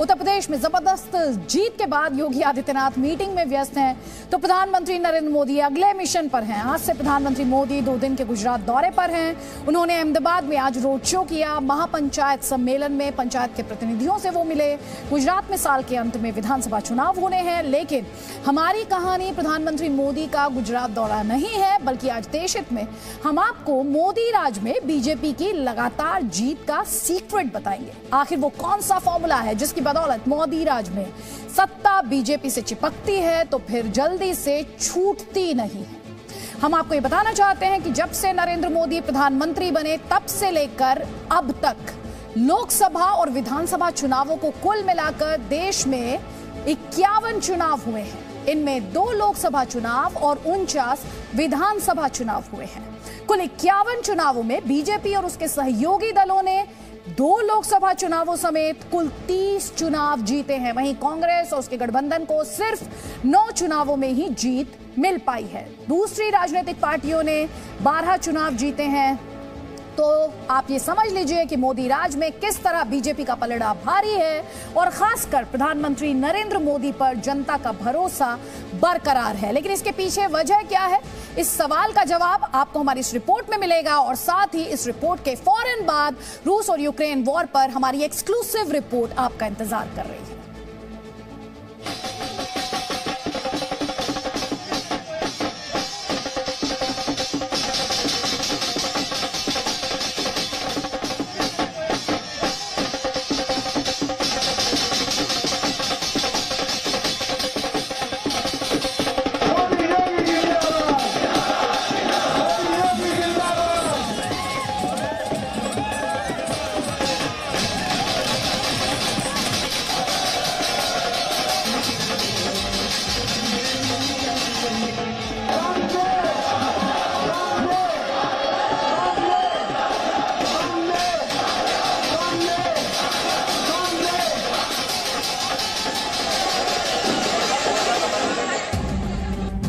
उत्तर प्रदेश में जबरदस्त जीत के बाद योगी आदित्यनाथ मीटिंग में व्यस्त हैं, तो प्रधानमंत्री नरेंद्र मोदी अगले मिशन पर हैं। आज से प्रधानमंत्री मोदी 2 दिन के गुजरात दौरे पर हैं। उन्होंने अहमदाबाद में आज रोड शो किया। महापंचायत सम्मेलन में पंचायत के प्रतिनिधियों से वो मिले। गुजरात में साल के अंत में विधानसभा चुनाव होने हैं, लेकिन हमारी कहानी प्रधानमंत्री मोदी का गुजरात दौरा नहीं है, बल्कि आज देश हित में हम आपको मोदी राज में बीजेपी की लगातार जीत का सीक्रेट बताएंगे। आखिर वो कौन सा फॉर्मूला है जिसकी बदौलत मोदी राज में सत्ता बीजेपी से चिपकती है तो फिर जल्दी से छूटती नहीं है। हम आपको ये बताना चाहते हैं कि जब से नरेंद्र मोदी प्रधानमंत्री बने तब से लेकर अब तक लोकसभा और विधानसभा चुनावों को कुल मिलाकर देश में 51 चुनाव हुए हैं। इनमें 2 लोकसभा चुनाव और 49 विधानसभा चुनाव हुए हैं। कुल 51 चुनावों में बीजेपी और उसके सहयोगी दलों ने 2 लोकसभा चुनावों समेत कुल 30 चुनाव जीते हैं। वहीं कांग्रेस और उसके गठबंधन को सिर्फ 9 चुनावों में ही जीत मिल पाई है। दूसरी राजनीतिक पार्टियों ने 12 चुनाव जीते हैं। तो आप ये समझ लीजिए कि मोदी राज में किस तरह बीजेपी का पलड़ा भारी है और खासकर प्रधानमंत्री नरेंद्र मोदी पर जनता का भरोसा बरकरार है। लेकिन इसके पीछे वजह क्या है, इस सवाल का जवाब आपको हमारी इस रिपोर्ट में मिलेगा। और साथ ही इस रिपोर्ट के फौरन बाद रूस और यूक्रेन वॉर पर हमारी एक्सक्लूसिव रिपोर्ट आपका इंतजार कर रही है।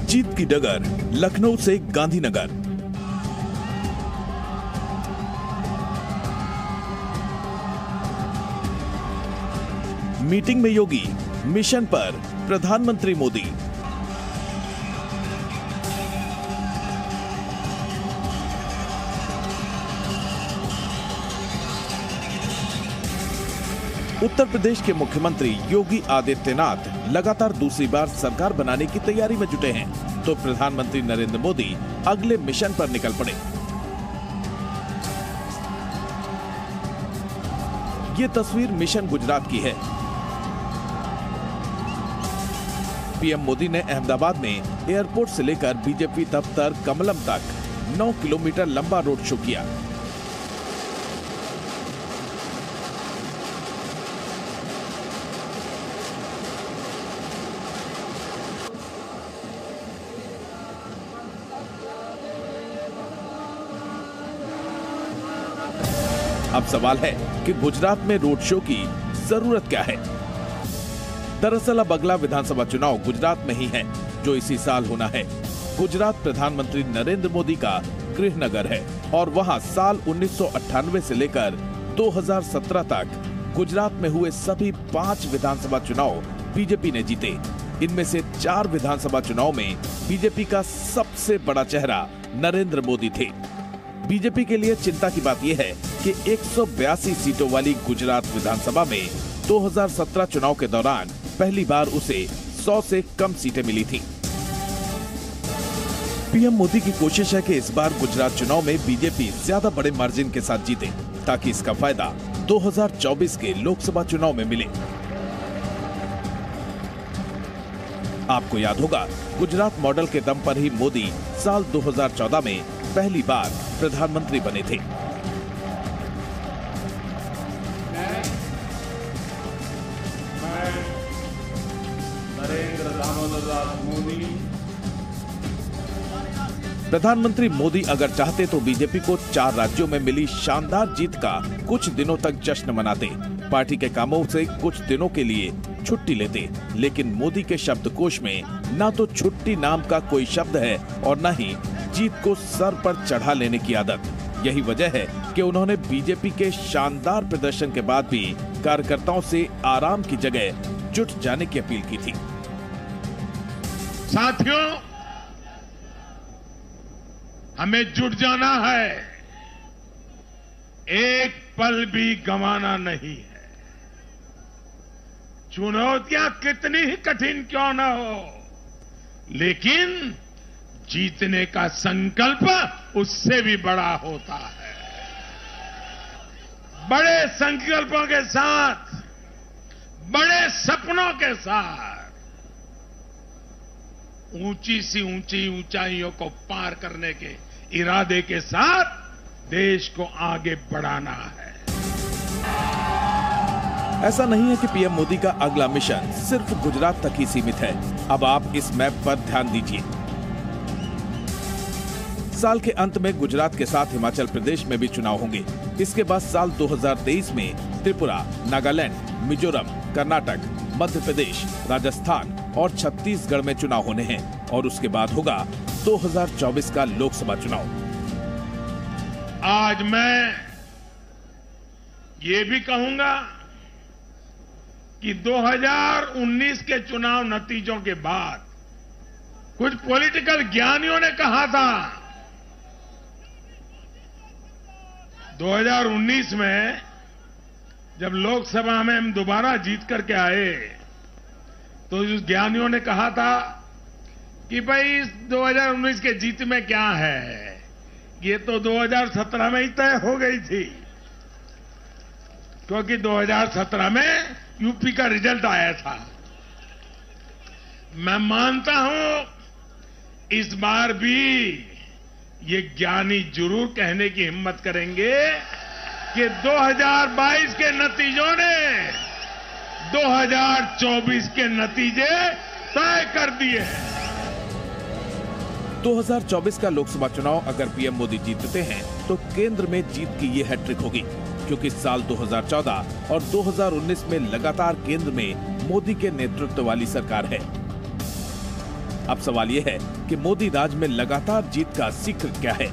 जीत की डगर लखनऊ से गांधीनगर। मीटिंग में योगी, मिशन पर प्रधानमंत्री मोदी। उत्तर प्रदेश के मुख्यमंत्री योगी आदित्यनाथ लगातार दूसरी बार सरकार बनाने की तैयारी में जुटे हैं, तो प्रधानमंत्री नरेंद्र मोदी अगले मिशन पर निकल पड़े। ये तस्वीर मिशन गुजरात की है। पीएम मोदी ने अहमदाबाद में एयरपोर्ट से लेकर बीजेपी दफ्तर कमलम तक 9 किलोमीटर लंबा रोड शो किया। अब सवाल है कि गुजरात में रोड शो की जरूरत क्या है। दरअसल अब अगला विधानसभा चुनाव गुजरात में ही है, जो इसी साल होना है। गुजरात प्रधानमंत्री नरेंद्र मोदी का गृहनगर है और वहां साल 1998 से लेकर 2017 तक गुजरात में हुए सभी 5 विधानसभा चुनाव बीजेपी ने जीते। इनमें से 4 विधानसभा चुनाव में बीजेपी का सबसे बड़ा चेहरा नरेंद्र मोदी थे। बीजेपी के लिए चिंता की बात यह है कि 182 सीटों वाली गुजरात विधानसभा में 2017 चुनाव के दौरान पहली बार उसे 100 से कम सीटें मिली थीं। पीएम मोदी की कोशिश है कि इस बार गुजरात चुनाव में बीजेपी ज्यादा बड़े मार्जिन के साथ जीते, ताकि इसका फायदा 2024 के लोकसभा चुनाव में मिले। आपको याद होगा, गुजरात मॉडल के दम पर ही मोदी साल 2014 में पहली बार प्रधानमंत्री बने थे। प्रधानमंत्री मोदी अगर चाहते तो बीजेपी को 4 राज्यों में मिली शानदार जीत का कुछ दिनों तक जश्न मनाते, पार्टी के कामों से कुछ दिनों के लिए छुट्टी लेते। लेकिन मोदी के शब्दकोश में ना तो छुट्टी नाम का कोई शब्द है और न ही जीत को सर पर चढ़ा लेने की आदत। यही वजह है कि उन्होंने बीजेपी के शानदार प्रदर्शन के बाद भी कार्यकर्ताओं से आराम की जगह जुट जाने की अपील की थी। साथियों, हमें जुट जाना है, एक पल भी गंवाना नहीं है। चुनौतियां कितनी ही कठिन क्यों न हो, लेकिन जीतने का संकल्प उससे भी बड़ा होता है। बड़े संकल्पों के साथ, बड़े सपनों के साथ ऊंची सी ऊंचाइयों को पार करने के इरादे के साथ देश को आगे बढ़ाना है। ऐसा नहीं है कि पीएम मोदी का अगला मिशन सिर्फ गुजरात तक ही सीमित है। अब आप इस मैप पर ध्यान दीजिए। साल के अंत में गुजरात के साथ हिमाचल प्रदेश में भी चुनाव होंगे। इसके बाद साल 2023 में त्रिपुरा, नागालैंड, मिजोरम, कर्नाटक, मध्य प्रदेश, राजस्थान और छत्तीसगढ़ में चुनाव होने हैं और उसके बाद होगा 2024 का लोकसभा चुनाव। आज मैं ये भी कहूंगा कि 2019 के चुनाव नतीजों के बाद कुछ पॉलिटिकल ज्ञानियों ने कहा था 2019 में जब लोकसभा में हम दोबारा जीत करके आए तो उस ज्ञानियों ने कहा था कि भाई इस 2019 के जीत में क्या है, ये तो 2017 में ही तय हो गई थी, क्योंकि 2017 में यूपी का रिजल्ट आया था। मैं मानता हूं इस बार भी ये ज्ञानी जरूर कहने की हिम्मत करेंगे कि 2022 के नतीजों ने 2024 के नतीजे तय कर दिए हैं। 2024 का लोकसभा चुनाव अगर पीएम मोदी जीतते हैं तो केंद्र में जीत की ये हैट्रिक होगी, क्योंकि साल 2014 और 2019 में लगातार केंद्र में मोदी के नेतृत्व वाली सरकार है। अब सवाल यह है कि मोदी राज में लगातार जीत का सीक्रेट क्या है।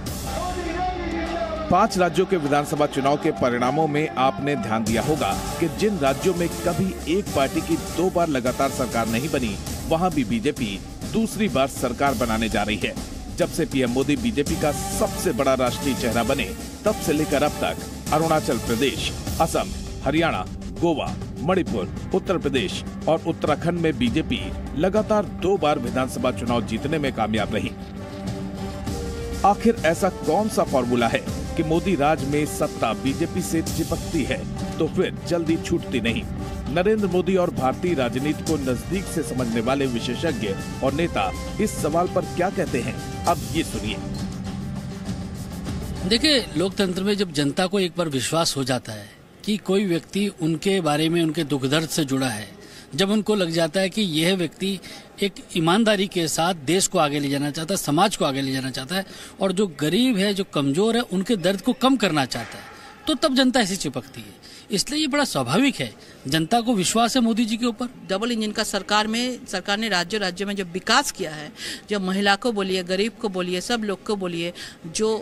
5 राज्यों के विधानसभा चुनाव के परिणामों में आपने ध्यान दिया होगा कि जिन राज्यों में कभी एक पार्टी की 2 बार लगातार सरकार नहीं बनी, वहां भी बीजेपी दूसरी बार सरकार बनाने जा रही है। जब से पीएम मोदी बीजेपी का सबसे बड़ा राष्ट्रीय चेहरा बने, तब से लेकर अब तक अरुणाचल प्रदेश, असम, हरियाणा, गोवा, मणिपुर, उत्तर प्रदेश और उत्तराखंड में बीजेपी लगातार 2 बार विधानसभा चुनाव जीतने में कामयाब रही। आखिर ऐसा कौन सा फॉर्मूला है कि मोदी राज में सत्ता बीजेपी से चिपकती है तो फिर जल्दी छूटती नहीं? नरेंद्र मोदी और भारतीय राजनीति को नजदीक से समझने वाले विशेषज्ञ और नेता इस सवाल पर क्या कहते हैं, अब ये सुनिए। देखिए, लोकतंत्र में जब जनता को एक बार विश्वास हो जाता है कि कोई व्यक्ति उनके बारे में, उनके दुख दर्द से जुड़ा है, जब उनको लग जाता है कि यह व्यक्ति एक ईमानदारी के साथ देश को आगे ले जाना चाहता है, समाज को आगे ले जाना चाहता है और जो गरीब है, जो कमजोर है, उनके दर्द को कम करना चाहता है, तो तब जनता ऐसी चिपकती है। इसलिए ये बड़ा स्वाभाविक है, जनता को विश्वास है मोदी जी के ऊपर। डबल इंजन का सरकार ने राज्य में जो विकास किया है, जो महिला को बोलिए, गरीब को बोलिए, सब लोग को बोलिए, जो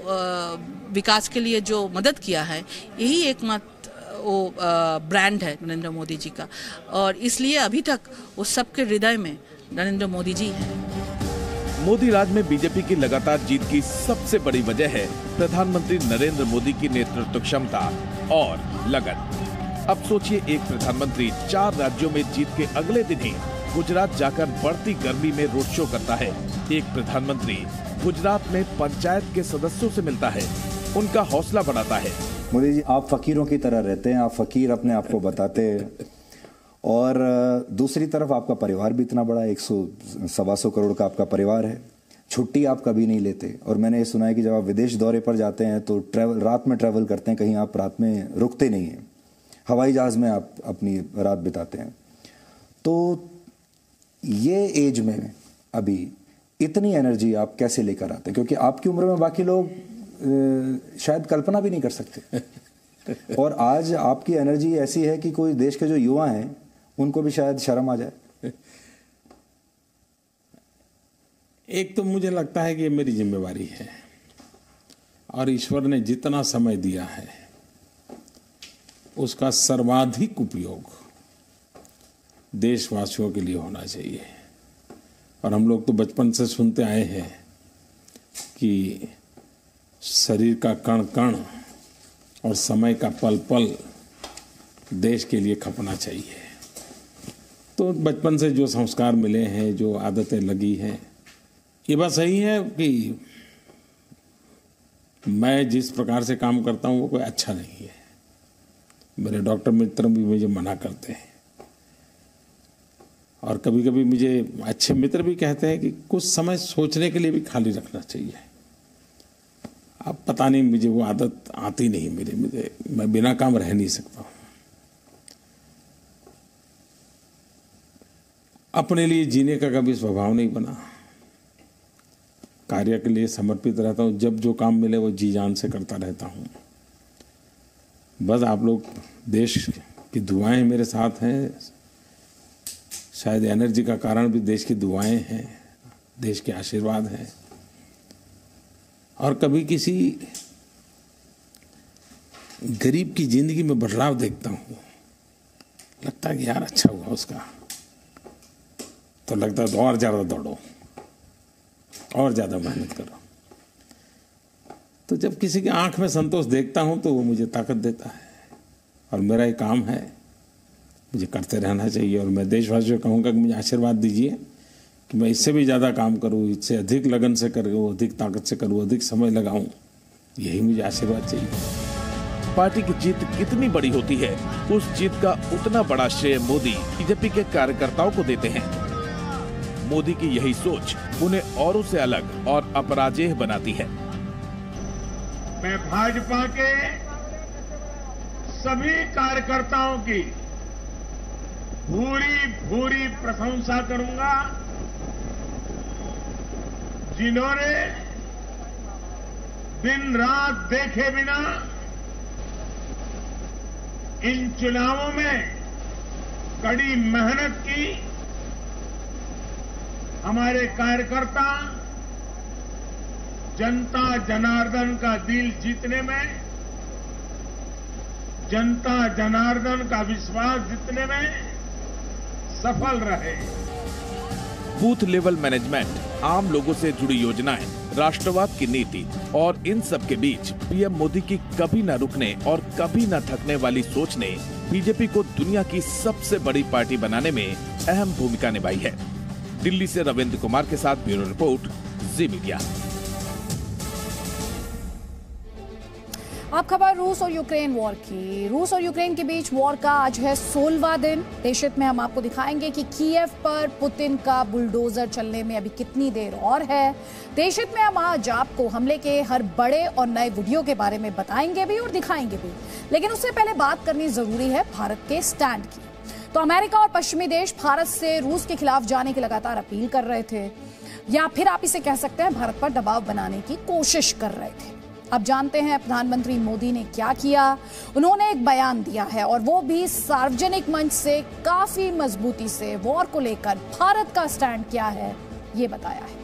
विकास के लिए जो मदद किया है, यही एकमात्र वो ब्रांड है नरेंद्र मोदी जी का। और इसलिए अभी तक उस सबके हृदय में नरेंद्र मोदी जी हैं। मोदी राज में बीजेपी की लगातार जीत की सबसे बड़ी वजह है प्रधानमंत्री नरेंद्र मोदी की नेतृत्व क्षमता और लगन। अब सोचिए, एक प्रधानमंत्री 4 राज्यों में जीत के अगले दिन ही गुजरात जाकर बढ़ती गर्मी में रोड शो करता है। एक प्रधानमंत्री गुजरात में पंचायत के सदस्यों से मिलता है, उनका हौसला बढ़ाता है। मोदी जी, आप फकीरों की तरह रहते हैं, आप फकीर अपने आप को बताते हैं, और दूसरी तरफ आपका परिवार भी इतना बड़ा, 100-125 करोड़ का आपका परिवार है। छुट्टी आप कभी नहीं लेते, और मैंने ये सुना है कि जब आप विदेश दौरे पर जाते हैं तो रात में ट्रैवल करते हैं, कहीं आप रात में रुकते नहीं हैं, हवाई जहाज में आप अपनी रात बिताते हैं। तो ये एज में अभी इतनी एनर्जी आप कैसे लेकर आते हैं? क्योंकि आपकी उम्र में बाकी लोग शायद कल्पना भी नहीं कर सकते और आज आपकी एनर्जी ऐसी है कि कोई देश के जो युवा हैं उनको भी शायद शर्म आ जाए। एक तो मुझे लगता है कि ये मेरी जिम्मेवारी है और ईश्वर ने जितना समय दिया है उसका सर्वाधिक उपयोग देशवासियों के लिए होना चाहिए। और हम लोग तो बचपन से सुनते आए हैं कि शरीर का कण कण और समय का पल पल देश के लिए खपना चाहिए। तो बचपन से जो संस्कार मिले हैं, जो आदतें लगी हैं, ये बात सही है कि मैं जिस प्रकार से काम करता हूँ वो कोई अच्छा नहीं है। मेरे डॉक्टर मित्र भी मुझे मना करते हैं और कभी कभी मुझे अच्छे मित्र भी कहते हैं कि कुछ समय सोचने के लिए भी खाली रखना चाहिए। अब पता नहीं, मुझे वो आदत आती नहीं मुझे मैं बिना काम रह नहीं सकता हूँ। अपने लिए जीने का कभी स्वभाव नहीं बना। कार्य के लिए समर्पित रहता हूँ, जब जो काम मिले वो जी जान से करता रहता हूँ। बस आप लोग देश की दुआएं मेरे साथ हैं, शायद एनर्जी का कारण भी देश की दुआएं हैं, देश के आशीर्वाद हैं। और कभी किसी गरीब की जिंदगी में बदलाव देखता हूँ, लगता है कि यार अच्छा हुआ उसका, तो लगता है तो और ज़्यादा दौड़ो और ज़्यादा मेहनत करो। तो जब किसी की आंख में संतोष देखता हूँ तो वो मुझे ताकत देता है। और मेरा ये काम है, मुझे करते रहना चाहिए। और मैं देशवासियों को कहूँगा कि मुझे आशीर्वाद दीजिए कि मैं इससे भी ज़्यादा काम करूँ, इससे अधिक लगन से करूँ, अधिक ताकत से करूँ, अधिक समय लगाऊँ। यही मुझे आशीर्वाद चाहिए। पार्टी की जीत कितनी बड़ी होती है, उस जीत का उतना बड़ा श्रेय मोदी बीजेपी के कार्यकर्ताओं को देते हैं। मोदी की यही सोच उन्हें औरों से अलग और अपराजेय बनाती है। मैं भाजपा के सभी कार्यकर्ताओं की भूरी भूरी प्रशंसा करूंगा, जिन्होंने दिन रात देखे बिना इन चुनावों में कड़ी मेहनत की। हमारे कार्यकर्ता जनता जनार्दन का दिल जीतने में, जनता जनार्दन का विश्वास जीतने में सफल रहे। बूथ लेवल मैनेजमेंट, आम लोगों से जुड़ी योजनाएं, राष्ट्रवाद की नीति और इन सब के बीच पीएम मोदी की कभी न रुकने और कभी न थकने वाली सोच ने बीजेपी को दुनिया की सबसे बड़ी पार्टी बनाने में अहम भूमिका निभाई है। दिल्ली से रविंद्र कुमार के साथ ब्यूरो रिपोर्ट, जी मीडिया। अब खबर रूस और यूक्रेन वॉर की। रूस और यूक्रेन के बीच वॉर का आज है 16वां दिन। देशहित में हम आपको दिखाएंगे कि कीव पर पुतिन का बुलडोजर चलने में अभी कितनी देर और है। देशहित में हम आज आपको हमले के हर बड़े और नए वीडियो के बारे में बताएंगे भी और दिखाएंगे भी। लेकिन उससे पहले बात करनी जरूरी है भारत के स्टैंड की। तो अमेरिका और पश्चिमी देश भारत से रूस के खिलाफ जाने की लगातार अपील कर रहे थे, या फिर आप इसे कह सकते हैं भारत पर दबाव बनाने की कोशिश कर रहे थे। अब जानते हैं प्रधानमंत्री मोदी ने क्या किया। उन्होंने एक बयान दिया है और वो भी सार्वजनिक मंच से काफी मजबूती से वॉर को लेकर भारत का स्टैंड क्या है ये बताया है।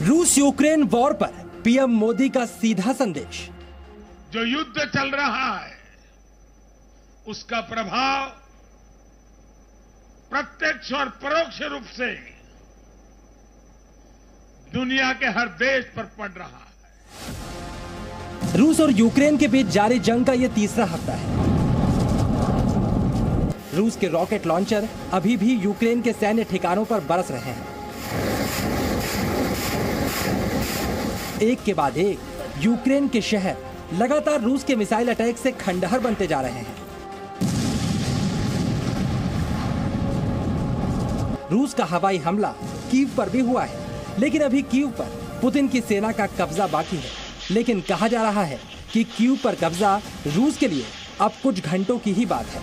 रूस यूक्रेन वॉर पर पीएम मोदी का सीधा संदेश। जो युद्ध चल रहा है उसका प्रभाव प्रत्यक्ष और परोक्ष रूप से दुनिया के हर देश पर पड़ रहा है। रूस और यूक्रेन के बीच जारी जंग का यह तीसरा हफ्ता है। रूस के रॉकेट लॉन्चर अभी भी यूक्रेन के सैन्य ठिकानों पर बरस रहे हैं। एक के बाद एक यूक्रेन के शहर लगातार रूस के मिसाइल अटैक से खंडहर बनते जा रहे हैं। रूस का हवाई हमला कीव पर भी हुआ है, लेकिन अभी कीव पर पुतिन की सेना का कब्जा बाकी है। लेकिन कहा जा रहा है कि कीव पर कब्जा रूस के लिए अब कुछ घंटों की ही बात है।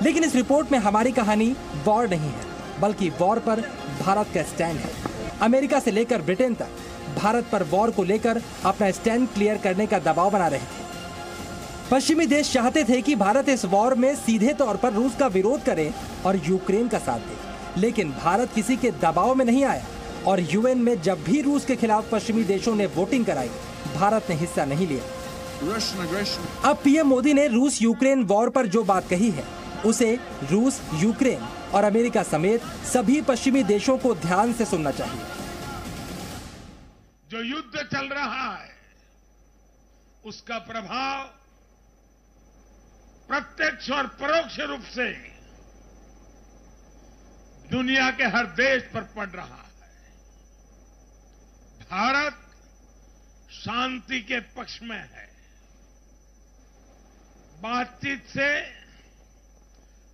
लेकिन इस रिपोर्ट में हमारी कहानी वॉर नहीं है, बल्कि वॉर पर भारत का स्टैंड है। अमेरिका से लेकर ब्रिटेन तक भारत पर वॉर को लेकर अपना स्टैंड क्लियर करने का दबाव बना रहे थे। पश्चिमी देश चाहते थे कि भारत इस वॉर में सीधे तौर पर रूस का विरोध करे और यूक्रेन का साथ दे, लेकिन भारत किसी के दबाव में नहीं आया और यूएन में जब भी रूस के खिलाफ पश्चिमी देशों ने वोटिंग कराई, भारत ने हिस्सा नहीं लिया। अब पीएम मोदी ने रूस यूक्रेन वॉर पर जो बात कही है, उसे रूस, यूक्रेन और अमेरिका समेत सभी पश्चिमी देशों को ध्यान से सुनना चाहिए। जो युद्ध चल रहा है, उसका प्रभाव प्रत्यक्ष और परोक्ष रूप से दुनिया के हर देश पर पड़ रहा है। भारत शांति के पक्ष में है, बातचीत से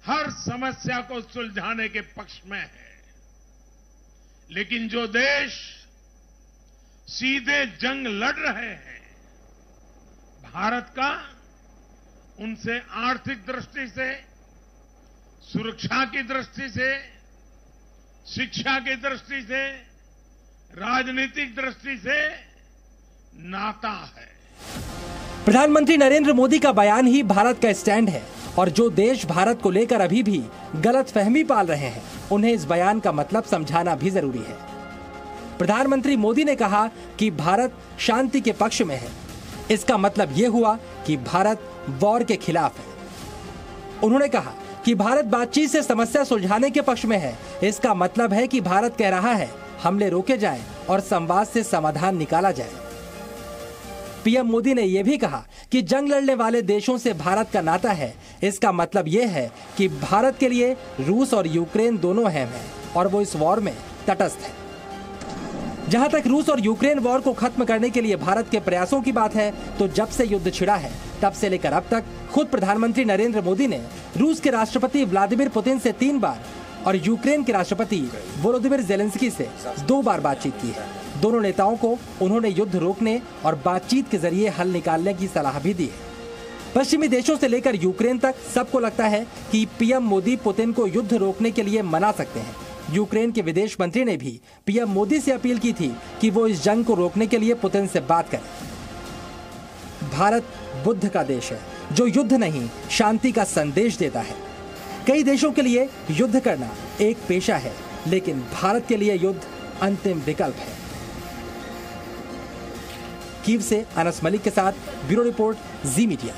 हर समस्या को सुलझाने के पक्ष में है, लेकिन जो देश सीधे जंग लड़ रहे हैं, भारत का उनसे आर्थिक दृष्टि से, सुरक्षा की दृष्टि से, शिक्षा की दृष्टि से, राजनीतिक दृष्टि से नाता है। प्रधानमंत्री नरेंद्र मोदी का बयान ही भारत का स्टैंड है और जो देश भारत को लेकर अभी भी गलतफहमी पाल रहे हैं, उन्हें इस बयान का मतलब समझाना भी जरूरी है। प्रधानमंत्री मोदी ने कहा कि भारत शांति के पक्ष में है। इसका मतलब यह हुआ कि भारत वॉर के खिलाफ है। उन्होंने कहा कि भारत बातचीत से समस्या सुलझाने के पक्ष में है। इसका मतलब है कि भारत कह रहा है हमले रोके जाएं और संवाद से समाधान निकाला जाए। पीएम मोदी ने यह भी कहा कि जंग लड़ने वाले देशों से भारत का नाता है। इसका मतलब यह है कि भारत के लिए रूस और यूक्रेन दोनों अहम हैं और वो इस वॉर में तटस्थ है। जहां तक रूस और यूक्रेन वॉर को खत्म करने के लिए भारत के प्रयासों की बात है, तो जब से युद्ध छिड़ा है तब से लेकर अब तक खुद प्रधानमंत्री नरेंद्र मोदी ने रूस के राष्ट्रपति व्लादिमीर पुतिन से 3 बार और यूक्रेन के राष्ट्रपति वोलोदिमीर ज़ेलेंस्की से 2 बार बातचीत की है। दोनों नेताओं को उन्होंने युद्ध रोकने और बातचीत के जरिए हल निकालने की सलाह भी दी है। पश्चिमी देशों से लेकर यूक्रेन तक सबको लगता है कि पीएम मोदी पुतिन को युद्ध रोकने के लिए मना सकते हैं। यूक्रेन के विदेश मंत्री ने भी पीएम मोदी से अपील की थी कि वो इस जंग को रोकने के लिए पुतिन से बात करें। भारत बुद्ध का देश है जो युद्ध नहीं, शांति का संदेश देता है। कई देशों के लिए युद्ध करना एक पेशा है, लेकिन भारत के लिए युद्ध अंतिम विकल्प है। कीव से अनस मलिक के साथ ब्यूरो रिपोर्ट, जी मीडिया।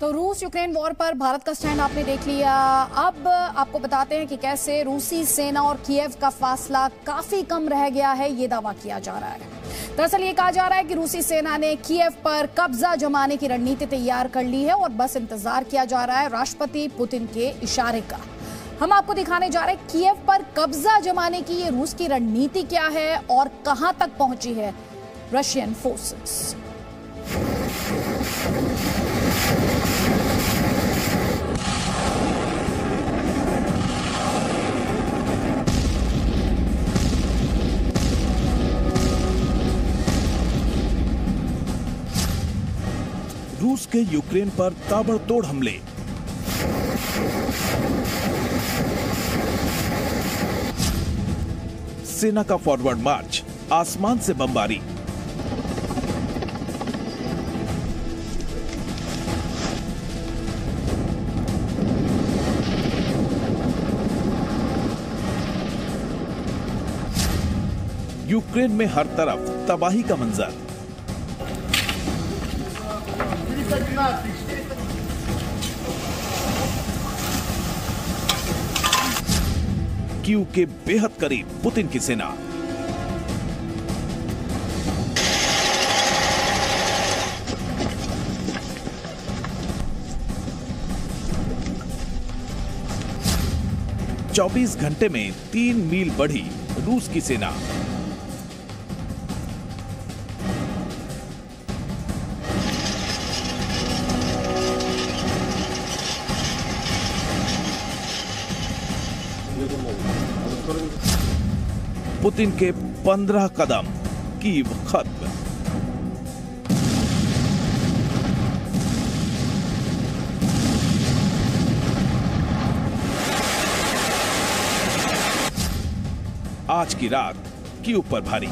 तो रूस यूक्रेन वॉर पर भारत का स्टैंड आपने देख लिया। अब आपको बताते हैं कि कैसे रूसी सेना और कीव का फासला काफी कम रह गया है, ये दावा किया जा रहा है। दरअसल ये कहा जा रहा है कि रूसी सेना ने कीव पर कब्जा जमाने की रणनीति तैयार कर ली है और बस इंतजार किया जा रहा है राष्ट्रपति पुतिन के इशारे का। हम आपको दिखाने जा रहे हैं कीव पर कब्जा जमाने की ये रूस की रणनीति क्या है और कहां तक पहुंची है रशियन फोर्सेस। रूस के यूक्रेन पर ताबड़तोड़ हमले। सेना का फॉरवर्ड मार्च, आसमान से बमबारी। यूक्रेन में हर तरफ तबाही का मंजर। कीव के बेहद करीब पुतिन की सेना। चौबीस घंटे में 3 मील बढ़ी रूस की सेना। पुतिन के 15 कदम, कीव खत्म। आज की रात कीव पर भारी।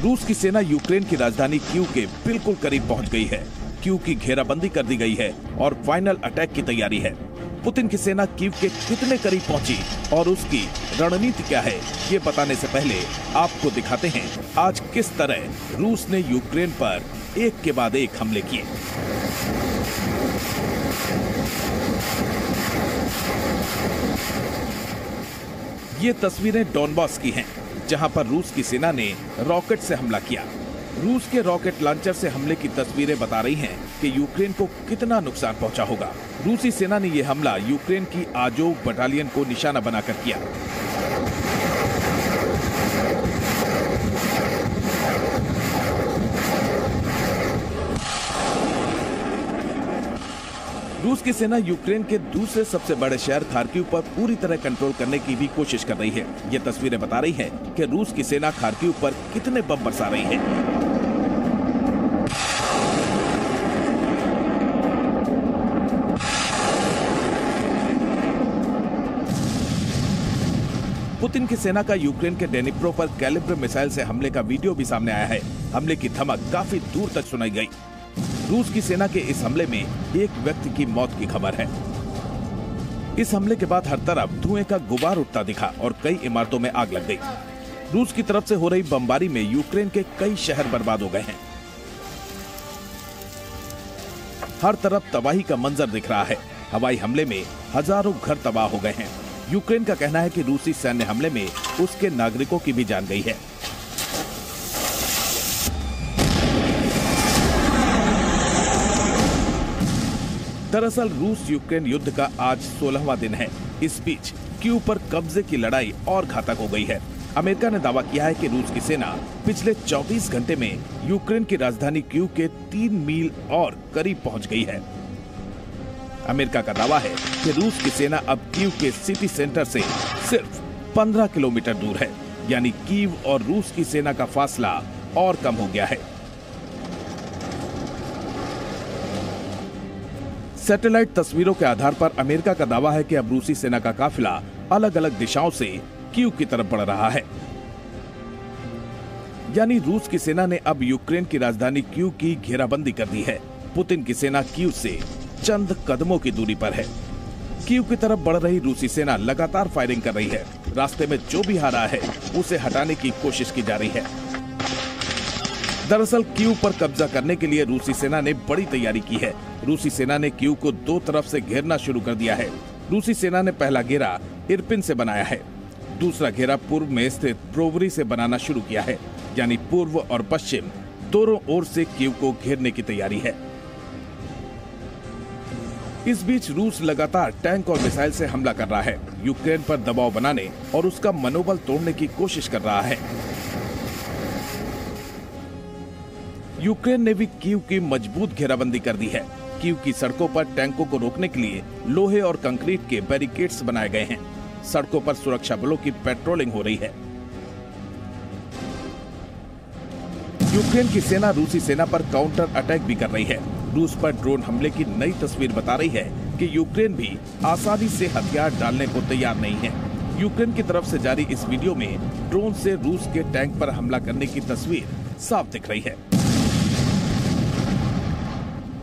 रूस की सेना यूक्रेन की राजधानी कीव के बिल्कुल करीब पहुंच गई है। कीव की घेराबंदी कर दी गई है और फाइनल अटैक की तैयारी है। पुतिन की सेना कीव के कितने करीब पहुंची और उसकी रणनीति क्या है, ये बताने से पहले आपको दिखाते हैं आज किस तरह रूस ने यूक्रेन पर एक के बाद एक हमले किए। ये तस्वीरें डॉनबास की हैं, जहां पर रूस की सेना ने रॉकेट से हमला किया। रूस के रॉकेट लॉन्चर से हमले की तस्वीरें बता रही हैं कि यूक्रेन को कितना नुकसान पहुंचा होगा। रूसी सेना ने यह हमला यूक्रेन की आजोव बटालियन को निशाना बनाकर किया। रूस की सेना यूक्रेन के दूसरे सबसे बड़े शहर खार्किव पर पूरी तरह कंट्रोल करने की भी कोशिश कर रही है। ये तस्वीरें बता रही हैं कि रूस की सेना खार्किव पर कितने बम बरसा रही है। पुतिन की सेना का यूक्रेन के डेनिप्रो पर कैलिब्र मिसाइल से हमले का वीडियो भी सामने आया है। हमले की धमक काफी दूर तक सुनाई गई। रूस की सेना के इस हमले में एक व्यक्ति की मौत की खबर है। इस हमले के बाद हर तरफ धुएं का गुबार उठता दिखा और कई इमारतों में आग लग गई। रूस की तरफ से हो रही बमबारी में यूक्रेन के कई शहर बर्बाद हो गए हैं। हर तरफ तबाही का मंजर दिख रहा है। हवाई हमले में हजारों घर तबाह हो गए हैं। यूक्रेन का कहना है कि रूसी सैन्य हमले में उसके नागरिकों की भी जान गई है। दरअसल रूस यूक्रेन युद्ध का आज 16वां दिन है। इस बीच कीव पर कब्जे की लड़ाई और घातक हो गई है। अमेरिका ने दावा किया है कि रूस की सेना पिछले 24 घंटे में यूक्रेन की राजधानी कीव के 3 मील और करीब पहुंच गई है। अमेरिका का दावा है कि रूस की सेना अब कीव के सिटी सेंटर से सिर्फ 15 किलोमीटर दूर है, यानी कीव और रूस की सेना का फासला और कम हो गया है। सैटेलाइट तस्वीरों के आधार पर अमेरिका का दावा है कि अब रूसी सेना का काफिला अलग अलग दिशाओं से कीव की तरफ बढ़ रहा है, यानी रूस की सेना ने अब यूक्रेन की राजधानी कीव की घेराबंदी कर दी है। पुतिन की सेना कीव से चंद कदमों की दूरी पर है। कीव की तरफ बढ़ रही रूसी सेना लगातार फायरिंग कर रही है। रास्ते में जो भी आ रहा है उसे हटाने की कोशिश की जा रही है। दरअसल कीव पर कब्जा करने के लिए रूसी सेना ने बड़ी तैयारी की है। रूसी सेना ने कीव को 2 तरफ से घेरना शुरू कर दिया है। रूसी सेना ने पहला घेरा इरपिन से बनाया है, दूसरा घेरा पूर्व में स्थित प्रोवरी से बनाना शुरू किया है, यानी पूर्व और पश्चिम दोनों ओर से कीव को घेरने की तैयारी है। इस बीच रूस लगातार टैंक और मिसाइल से हमला कर रहा है। यूक्रेन पर दबाव बनाने और उसका मनोबल तोड़ने की कोशिश कर रहा है। यूक्रेन ने भी कीव की मजबूत घेराबंदी कर दी है। कीव की सड़कों पर टैंकों को रोकने के लिए लोहे और कंक्रीट के बैरिकेड्स बनाए गए हैं। सड़कों पर सुरक्षा बलों की पेट्रोलिंग हो रही है। यूक्रेन की सेना रूसी सेना पर काउंटर अटैक भी कर रही है। रूस पर ड्रोन हमले की नई तस्वीर बता रही है कि यूक्रेन भी आसानी से हथियार डालने को तैयार नहीं है। यूक्रेन की तरफ से जारी इस वीडियो में ड्रोन से रूस के टैंक पर हमला करने की तस्वीर साफ दिख रही है।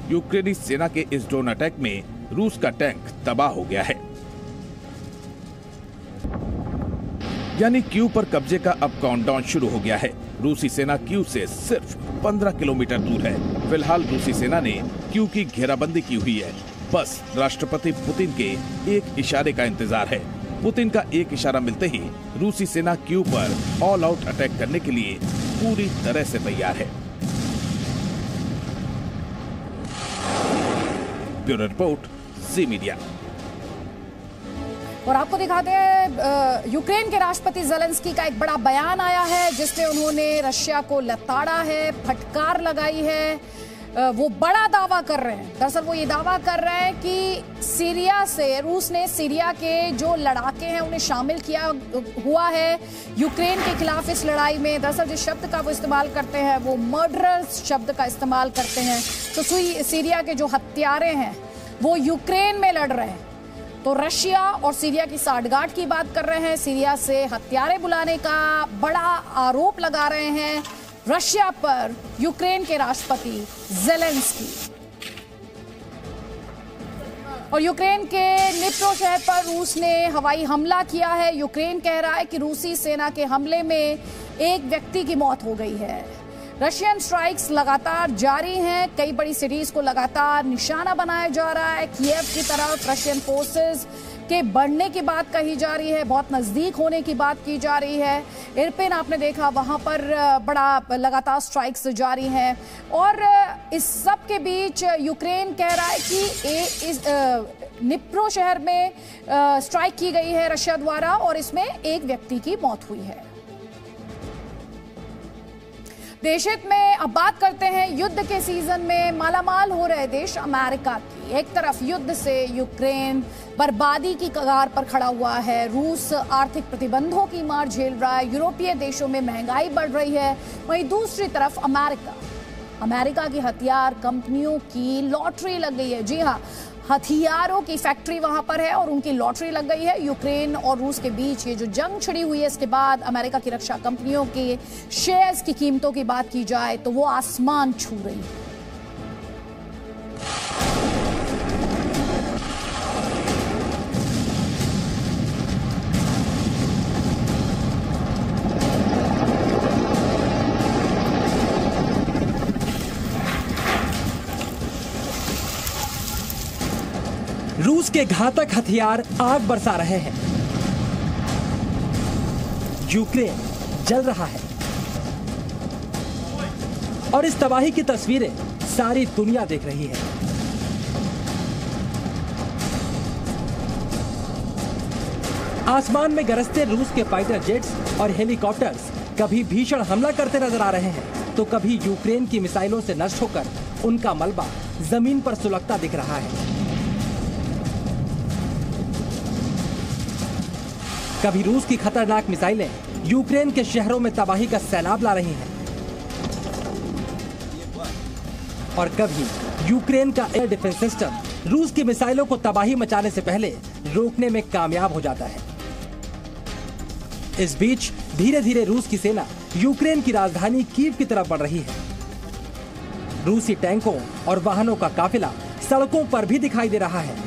यूक्रेनी सेना के इस ड्रोन अटैक में रूस का टैंक तबाह हो गया है, यानी कीव पर कब्जे का अब काउंटडाउन शुरू हो गया है। रूसी सेना कीव से सिर्फ 15 किलोमीटर दूर है। फिलहाल रूसी सेना ने कीव की घेराबंदी की हुई है। बस राष्ट्रपति पुतिन के एक इशारे का इंतजार है। पुतिन का एक इशारा मिलते ही रूसी सेना कीव पर ऑल आउट अटैक करने के लिए पूरी तरह से तैयार है। ब्यूरो रिपोर्ट, जी मीडिया। और आपको दिखाते हैं यूक्रेन के राष्ट्रपति ज़ेलेंस्की का एक बड़ा बयान आया है, जिसमें उन्होंने रशिया को लताड़ा है, फटकार लगाई है। वो बड़ा दावा कर रहे हैं। दरअसल वो ये दावा कर रहे हैं कि सीरिया से रूस ने सीरिया के जो लड़ाके हैं उन्हें शामिल किया हुआ है यूक्रेन के खिलाफ इस लड़ाई में। दरअसल जिस शब्द का वो इस्तेमाल करते हैं वो मर्डरर्स शब्द का इस्तेमाल करते हैं। तो सीरिया के जो हत्यारे हैं वो यूक्रेन में लड़ रहे हैं। तो रशिया और सीरिया की साठगांठ की बात कर रहे हैं। सीरिया से हथियारें बुलाने का बड़ा आरोप लगा रहे हैं रशिया पर यूक्रेन के राष्ट्रपति ज़ेलेंस्की। और यूक्रेन के निप्रो शहर पर रूस ने हवाई हमला किया है। यूक्रेन कह रहा है कि रूसी सेना के हमले में एक व्यक्ति की मौत हो गई है। रशियन स्ट्राइक्स लगातार जारी हैं। कई बड़ी सिटीज को लगातार निशाना बनाया जा रहा है। कीव की तरफ रशियन फोर्सेस के बढ़ने की बात कही जा रही है, बहुत नजदीक होने की बात की जा रही है। इरपिन आपने देखा, वहां पर बड़ा लगातार स्ट्राइक्स जारी हैं। और इस सब के बीच यूक्रेन कह रहा है कि इस निप्रो शहर में स्ट्राइक की गई है रशिया द्वारा और इसमें एक व्यक्ति की मौत हुई है। देश हित में अब बात करते हैं युद्ध के सीजन में मालामाल हो रहे देश अमेरिका की। एक तरफ युद्ध से यूक्रेन बर्बादी की कगार पर खड़ा हुआ है। रूस आर्थिक प्रतिबंधों की मार झेल रहा है। यूरोपीय देशों में महंगाई बढ़ रही है। वहीं दूसरी तरफ अमेरिका की हथियार कंपनियों की लॉटरी लग गई है। जी हाँ, हथियारों की फैक्ट्री वहां पर है और उनकी लॉटरी लग गई है। यूक्रेन और रूस के बीच ये जो जंग छिड़ी हुई है, इसके बाद अमेरिका की रक्षा कंपनियों के शेयर्स की कीमतों की बात की जाए तो वो आसमान छू रही है। रूस के घातक हथियार आग बरसा रहे हैं। यूक्रेन जल रहा है और इस तबाही की तस्वीरें सारी दुनिया देख रही है। आसमान में गरजते रूस के फाइटर जेट्स और हेलीकॉप्टर्स कभी भीषण हमला करते नजर आ रहे हैं तो कभी यूक्रेन की मिसाइलों से नष्ट होकर उनका मलबा जमीन पर सुलगता दिख रहा है। कभी रूस की खतरनाक मिसाइलें यूक्रेन के शहरों में तबाही का सैलाब ला रही हैं और कभी यूक्रेन का एयर डिफेंस सिस्टम रूस की मिसाइलों को तबाही मचाने से पहले रोकने में कामयाब हो जाता है। इस बीच धीरे धीरे रूस की सेना यूक्रेन की राजधानी कीव की तरफ बढ़ रही है। रूसी टैंकों और वाहनों का काफिला सड़कों पर भी दिखाई दे रहा है।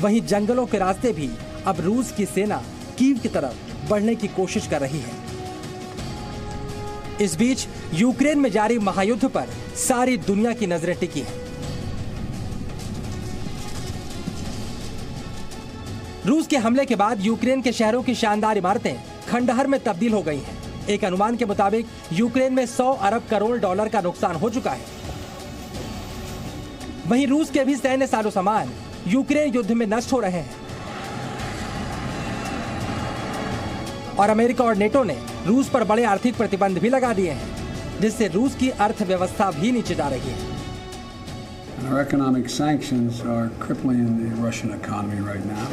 वहीं जंगलों के रास्ते भी अब रूस की सेना कीव की तरफ बढ़ने की कोशिश कर रही है। इस बीच यूक्रेन में जारी महायुद्ध पर सारी दुनिया की नजरें टिकी हैं। रूस के हमले के बाद यूक्रेन के शहरों की शानदार इमारतें खंडहर में तब्दील हो गई हैं। एक अनुमान के मुताबिक यूक्रेन में 100 अरब करोड़ डॉलर का नुकसान हो चुका है। वहीं रूस के भी सैन्य साजो सामान यूक्रेन युद्ध में नष्ट हो रहे हैं और अमेरिका और नेटो ने रूस पर बड़े आर्थिक प्रतिबंध भी लगा दिए हैं, जिससे रूस की अर्थव्यवस्था भी नीचे जा रही है। Our economic sanctions are crippling the Russian economy right now.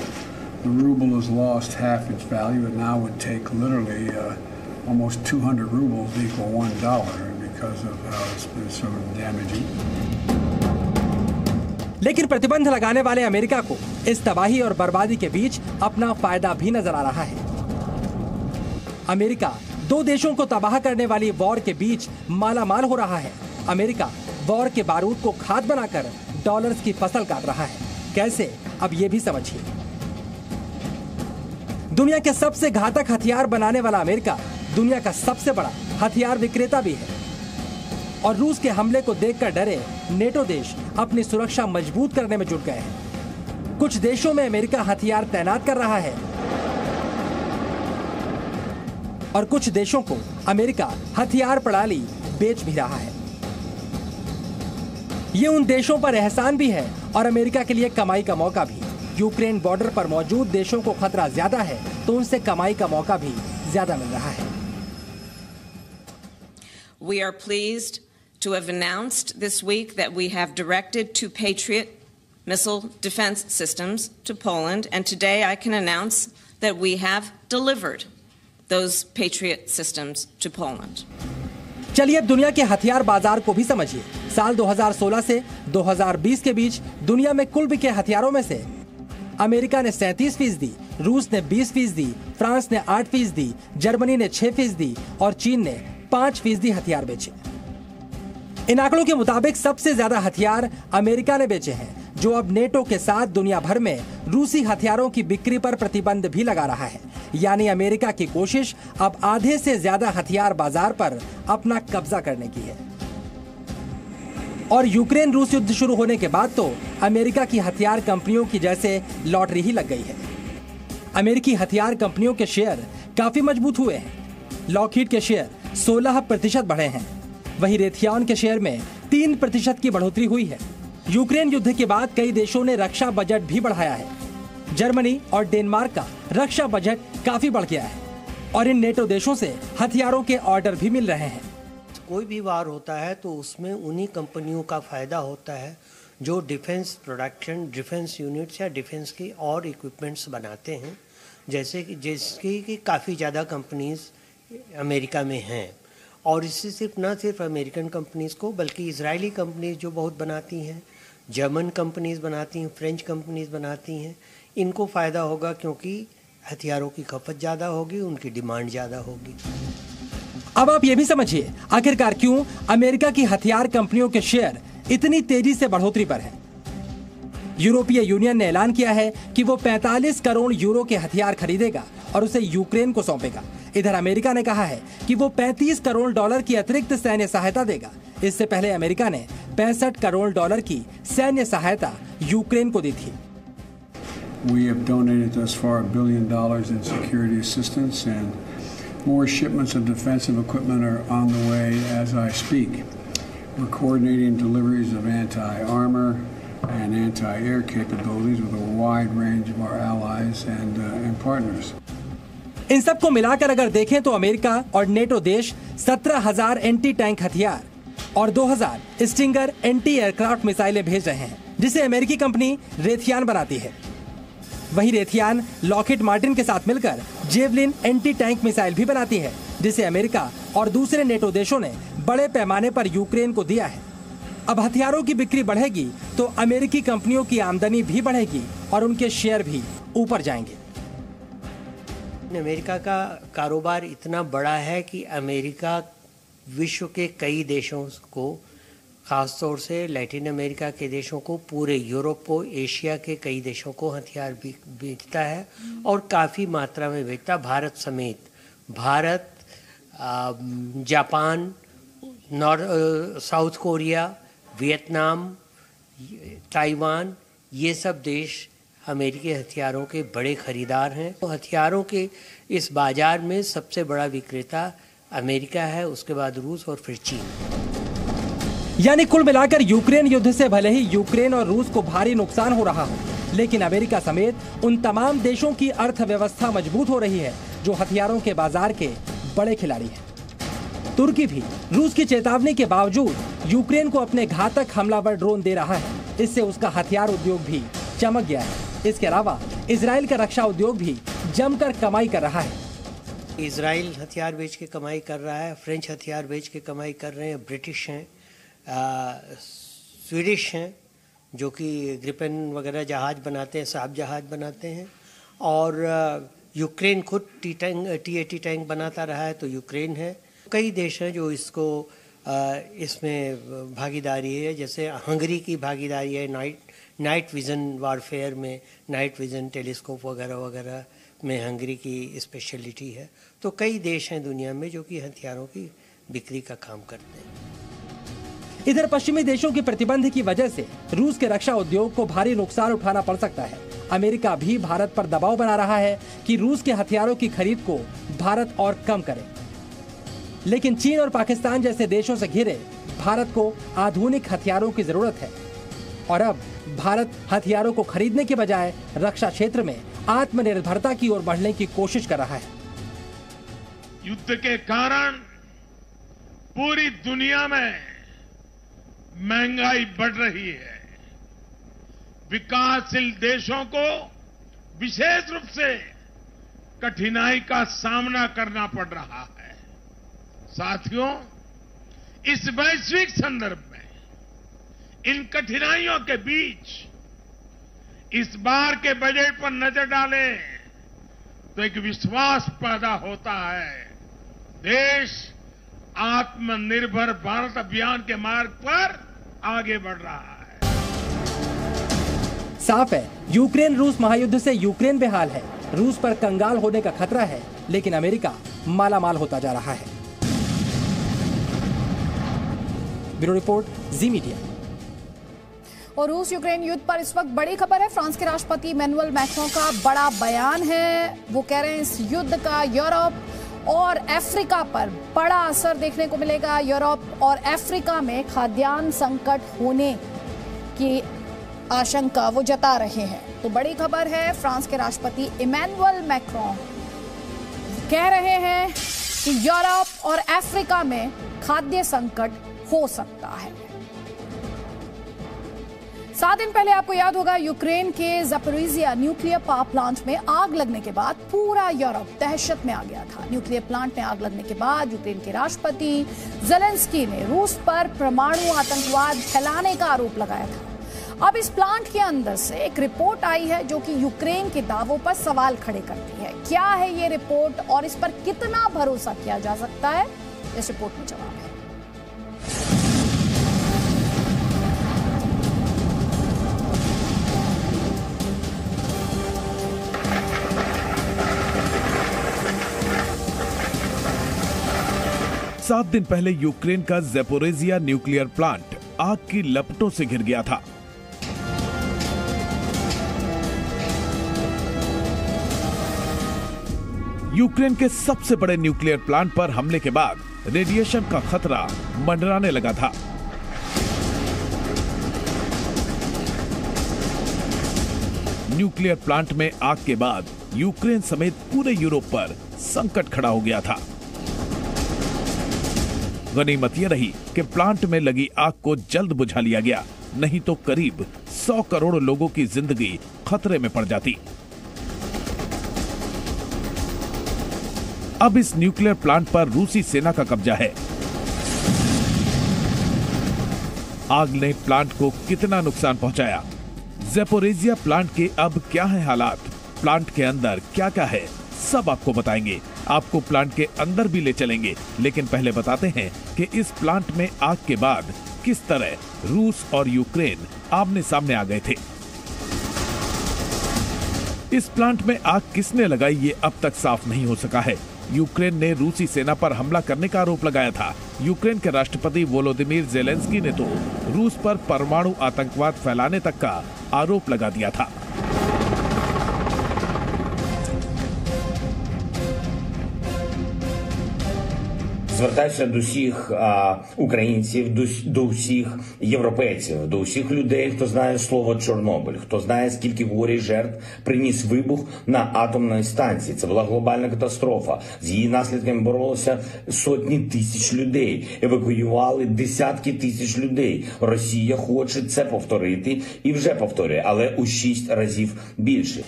The ruble has lost half its value. It now would take literally almost 200 rubles equal $1 because of how it's been so damaging. लेकिन प्रतिबंध लगाने वाले America को इस तबाही और बर्बादी के बीच अपना फायदा भी नजर आ रहा है। अमेरिका दो देशों को तबाह करने वाली वॉर के बीच मालामाल हो रहा है। अमेरिका वॉर के बारूद को खाद बनाकर डॉलर्स की फसल काट रहा है। कैसे, अब ये भी समझिए। दुनिया के सबसे घातक हथियार बनाने वाला अमेरिका दुनिया का सबसे बड़ा हथियार विक्रेता भी है और रूस के हमले को देखकर डरे नेटो देश अपनी सुरक्षा मजबूत करने में जुट गए हैं। कुछ देशों में अमेरिका हथियार तैनात कर रहा है और कुछ देशों को अमेरिका हथियार प्रणाली बेच भी रहा है। ये उन देशों पर एहसान भी है और अमेरिका के लिए कमाई का मौका भी। यूक्रेन बॉर्डर पर मौजूद देशों को खतरा ज्यादा है तो उनसे कमाई का मौका भी ज्यादा मिल रहा है। We are pleased to have announced this week that we have directed 2 Patriot missile defense systems to Poland, and today I can announce that we have delivered those Patriot systems to Poland. चलिए अब दुनिया के हथियार बाजार को भी समझिए। साल 2016 से 2020 के बीच दुनिया में कुल बिके हथियारों में से अमेरिका ने 37%, रूस ने 20%, फ्रांस ने 8%, जर्मनी ने 6% और चीन ने 5% हथियार बेचे। इन आंकड़ों के मुताबिक सबसे ज्यादा हथियार अमेरिका ने बेचे हैं, जो अब नेटो के साथ दुनिया भर में रूसी हथियारों की बिक्री पर प्रतिबंध भी लगा रहा है। यानी अमेरिका की कोशिश अब आधे से ज्यादा हथियार बाजार पर अपना कब्जा करने की है। और यूक्रेन रूस युद्ध शुरू होने के बाद तो अमेरिका की हथियार कंपनियों की जैसे लॉटरी ही लग गई है। अमेरिकी हथियार कंपनियों के शेयर काफी मजबूत हुए हैं। लॉकहीड के शेयर 16% बढ़े हैं, वहीं रेथियॉन के शेयर में 3% की बढ़ोतरी हुई है। यूक्रेन युद्ध के बाद कई देशों ने रक्षा बजट भी बढ़ाया है। जर्मनी और डेनमार्क का रक्षा बजट काफी बढ़ गया है और इन नेटो देशों से हथियारों के ऑर्डर भी मिल रहे हैं। कोई भी वार होता है तो उसमें उन्हीं कंपनियों का फायदा होता है जो डिफेंस प्रोडक्शन, डिफेंस यूनिट्स या डिफेंस की और इक्विपमेंट्स बनाते हैं, जैसे कि जिसकी काफ़ी ज़्यादा कंपनीज अमेरिका में हैं। और इससे सिर्फ अमेरिकन कंपनीज को बल्कि इजरायली कंपनीज जो बहुत बनाती हैं, जर्मन कंपनीज बनाती हैं, फ्रेंच कंपनीज बनाती हैं, इनको फ़ायदा होगा क्योंकि हथियारों की खपत ज़्यादा होगी, उनकी डिमांड ज़्यादा होगी। अब आप ये भी समझिए आखिरकार क्यों अमेरिका की हथियार कंपनियों के शेयर इतनी तेजी से बढ़ोतरी पर हैं। यूरोपीय यूनियन ने ऐलान किया है कि वो 45 करोड़ यूरो के हथियार खरीदेगा और उसे यूक्रेन को सौंपेगा। इधर अमेरिका ने कहा है कि वो 35 करोड़ डॉलर की अतिरिक्त सैन्य सहायता देगा। इससे पहले अमेरिका ने 65 करोड़ डॉलर की सैन्य सहायता यूक्रेन को दी थी। We have donated thus far $1 billion in security assistance, and more shipments of defensive equipment are on the way as I speak. We're coordinating deliveries of anti-armor and anti-air capabilities with a wide range of our allies and partners. इन सबको मिलाकर अगर देखें तो America और NATO देश 17,000 anti tank हथियार और 2,000 stinger anti aircraft मिसाइलें भेज रहे हैं, जिसे अमेरिकी कंपनी रेथियॉन बनाती है। वहीं रेथियॉन लॉकहीड मार्टिन के साथ मिलकर जेवलिन एंटी टैंक मिसाइल भी बनाती है, जिसे अमेरिका और दूसरे नेटो देशों ने बड़े पैमाने पर यूक्रेन को दिया है। अब हथियारों की बिक्री बढ़ेगी तो अमेरिकी कंपनियों की आमदनी भी बढ़ेगी और उनके शेयर भी ऊपर जाएंगे। अमेरिका का कारोबार इतना बड़ा है कि अमेरिका विश्व के कई देशों को, ख़ासतौर से लैटिन अमेरिका के देशों को, पूरे यूरोप को, एशिया के कई देशों को हथियार बेचता है और काफ़ी मात्रा में बेचता, भारत समेत। Bharat, Japan, south Korea, Vietnam, Taiwan, ये सब देश अमेरिकी हथियारों के बड़े खरीदार हैं। तो हथियारों के इस बाजार में सबसे बड़ा विक्रेता अमेरिका है, उसके बाद रूस और फिर चीन। यानी कुल मिलाकर यूक्रेन युद्ध से भले ही यूक्रेन और रूस को भारी नुकसान हो रहा हो, लेकिन अमेरिका समेत उन तमाम देशों की अर्थव्यवस्था मजबूत हो रही है जो हथियारों के बाजार के बड़े खिलाड़ी हैं। तुर्की भी रूस की चेतावनी के बावजूद यूक्रेन को अपने घातक हमलावर ड्रोन दे रहा है। इससे उसका हथियार उद्योग भी चमक गया है। इसके अलावा इजराइल का रक्षा उद्योग भी जमकर कमाई कर रहा है। इजराइल हथियार बेच के कमाई कर रहा है, फ्रेंच हथियार बेच के कमाई कर रहे हैं, ब्रिटिश हैं, स्वीडिश हैं जो कि ग्रिपेन वगैरह जहाज बनाते हैं, साहब जहाज बनाते हैं, और यूक्रेन खुद T-80 टैंक बनाता रहा है तो यूक्रेन है। कई देश हैं जो इसमें भागीदारी है, जैसे हंगरी की भागीदारी है नाइट विज़न वारफेयर में, नाइट विज़न टेलीस्कोप वगैरह वगैरह में हंगरी की स्पेशलिटी है। तो कई देश हैं दुनिया में जो कि हथियारों की बिक्री का काम करते हैं। इधर पश्चिमी देशों के प्रतिबंध की वजह से रूस के रक्षा उद्योग को भारी नुकसान उठाना पड़ सकता है। अमेरिका भी भारत पर दबाव बना रहा है कि रूस के हथियारों की खरीद को भारत और कम करे। लेकिन चीन और पाकिस्तान जैसे देशों से घिरे भारत को आधुनिक हथियारों की जरूरत है और अब भारत हथियारों को खरीदने के बजाय रक्षा क्षेत्र में आत्मनिर्भरता की ओर बढ़ने की कोशिश कर रहा है। युद्ध के कारण पूरी दुनिया में महंगाई बढ़ रही है। विकासशील देशों को विशेष रूप से कठिनाई का सामना करना पड़ रहा है। साथियों, इस वैश्विक संदर्भ में इन कठिनाइयों के बीच इस बार के बजट पर नजर डालें तो एक विश्वास पैदा होता है। देश आत्मनिर्भर भारत अभियान के मार्ग पर आगे बढ़ रहा है। साफ है, यूक्रेन रूस महायुद्ध से यूक्रेन बेहाल है। रूस पर कंगाल होने का खतरा है, लेकिन अमेरिका मालामाल होता जा रहा है। ब्यूरो रिपोर्ट, जी मीडिया। और रूस यूक्रेन युद्ध पर इस वक्त बड़ी खबर है। फ्रांस के राष्ट्रपति इमैनुअल मैक्रों का बड़ा बयान है। वो कह रहे हैं इस युद्ध का यूरोप और अफ्रीका पर बड़ा असर देखने को मिलेगा। यूरोप और अफ्रीका में खाद्यान्न संकट होने की आशंका वो जता रहे हैं। तो बड़ी खबर है, फ्रांस के राष्ट्रपति इमैनुअल मैक्रों कह रहे हैं कि यूरोप और अफ्रीका में खाद्य संकट हो सकता है। 7 दिन पहले आपको याद होगा, यूक्रेन के ज़पोरिज़िया न्यूक्लियर पावर प्लांट में आग लगने के बाद पूरा यूरोप दहशत में आ गया था। न्यूक्लियर प्लांट में आग लगने के बाद यूक्रेन के राष्ट्रपति ज़ेलेंस्की ने रूस पर परमाणु आतंकवाद फैलाने का आरोप लगाया था। अब इस प्लांट के अंदर से एक रिपोर्ट आई है जो कि यूक्रेन के दावों पर सवाल खड़े करती है। क्या है ये रिपोर्ट और इस पर कितना भरोसा किया जा सकता है, इस रिपोर्ट में जवाब है। सात दिन पहले यूक्रेन का ज़पोरिज़िया न्यूक्लियर प्लांट आग की लपटों से घिर गया था। यूक्रेन के सबसे बड़े न्यूक्लियर प्लांट पर हमले के बाद रेडिएशन का खतरा मंडराने लगा था। न्यूक्लियर प्लांट में आग के बाद यूक्रेन समेत पूरे यूरोप पर संकट खड़ा हो गया था। गनीमत यह रही कि प्लांट में लगी आग को जल्द बुझा लिया गया, नहीं तो करीब 100 करोड़ लोगों की जिंदगी खतरे में पड़ जाती। अब इस न्यूक्लियर प्लांट पर रूसी सेना का कब्जा है। आग ने प्लांट को कितना नुकसान पहुंचाया, ज़पोरिज़िया प्लांट के अब क्या है हालात, प्लांट के अंदर क्या क्या है, सब आपको बताएंगे। आपको प्लांट के अंदर भी ले चलेंगे, लेकिन पहले बताते हैं कि इस प्लांट में आग के बाद किस तरह रूस और यूक्रेन आमने सामने आ गए थे। इस प्लांट में आग किसने लगाई, ये अब तक साफ नहीं हो सका है। यूक्रेन ने रूसी सेना पर हमला करने का आरोप लगाया था। यूक्रेन के राष्ट्रपति वोलोदिमीर ज़ेलेंस्की ने तो रूस पर परमाणु आतंकवाद फैलाने तक का आरोप लगा दिया था। Звертаюся до всіх українців, до всіх європейців, до всіх людей, хто знає слово Чорнобиль, хто знає, скільки горя жертв приніс вибух на атомній станції. Це була глобальна катастрофа. З її наслідками боролися сотні тисяч людей, евакуювали десятки тисяч людей. Росія хоче це повторити і вже повторює, але у 6 разів більше.